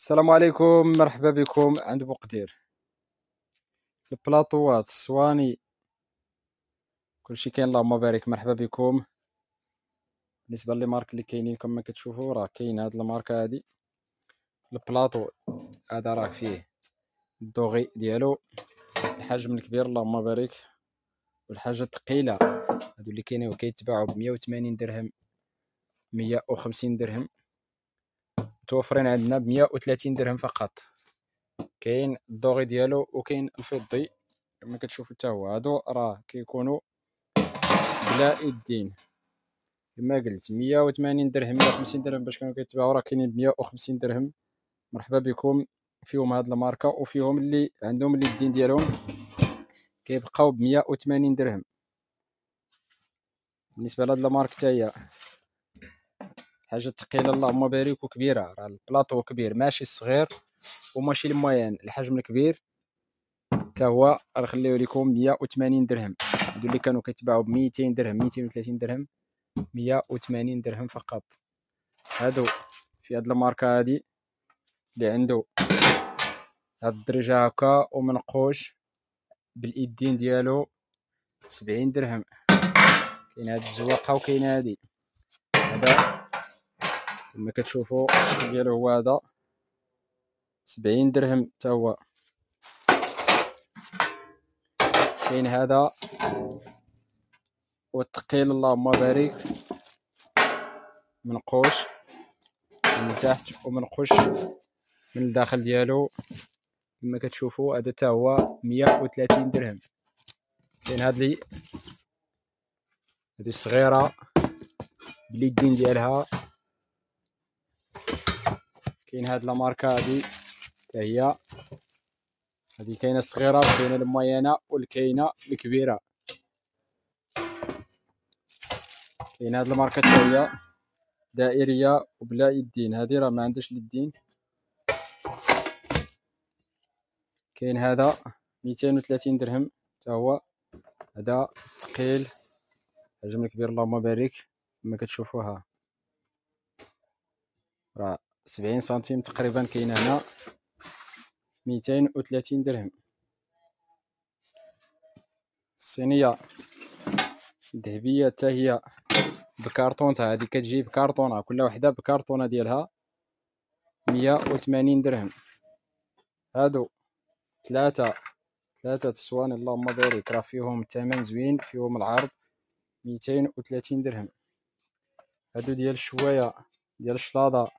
السلام عليكم، مرحبا بكم عند بوقدير. البلاطوات الصواني كلشي كاين، اللهم بارك. مرحبا بكم. بالنسبه لي مارك اللي كاينين كما كتشوفوا، راه كاين هاد الماركه هادي. البلاطو هذا راه فيه الدوغي ديالو، الحجم الكبير اللهم بارك، والحاجه الثقيله هادو اللي كاينين وكيتباعوا ب 180 درهم 150 درهم، متوفرين عندنا ب 130 درهم فقط. كاين الدوغي ديالو وكاين الفضي كما كتشوفوا حتى هو. هادو راه كيكونوا بلا يدين كما قلت 180 درهم 150 درهم باش كانوا كيتباعوا، راه كاينين ب 150 درهم. مرحبا بكم. فيهم هاد الماركه وفيهم اللي عندهم اليدين ديالهم كيبقاو ب 180 درهم. بالنسبه لهاد الماركه حتى هي حاجه ثقيله اللهم بارك وكبيره، راه البلاطو كبير ماشي صغير وماشي الموين، الحجم الكبير حتى هو غنخليه لكم 180 درهم. هادو اللي كانوا كيتباعوا ب 200 درهم 230 درهم 180 درهم فقط. هادو في هاد الماركه هادي اللي عنده هاد الدرجه هكا ومنقوش بالايدين ديالو 70 درهم. كاين هاد الزواقه وكاين هادي. هذا كما كتشوفوا الشكل ديالو هو هذا 70 درهم حتى هو. كاين هذا والثقيل اللهم بارك، منقوش من تحت ومنقوش من الداخل ديالو كما كتشوفوا. هذا حتى هو 130 درهم. كاين هذه الصغيره باليدين ديالها. كاين هاد الماركه هذه حتى هي، هذه كاينه الصغيره وكاينه الموينه والكاينه الكبيره. كاين هاد الماركه حتى هي دائريه وبلا يدين، هذه راه ما عندهاش اليدين. كاين هذا 230 درهم حتى هو. هذا ثقيل حجم كبير اللهم بارك كما كتشوفوها، راه 70 سنتيم تقريبا. كاين هنا 230 درهم. الصينيه ذهبيه حتى هي بكارطونتها، هذه كتجي بكارطونه، كل وحده بكارطونه ديالها 180 درهم. هادو ثلاثه الصواني اللهم بارك، راه فيهم الثمن زوين، فيهم العرض 230 درهم. هادو ديال الشوايه ديال الشلاضه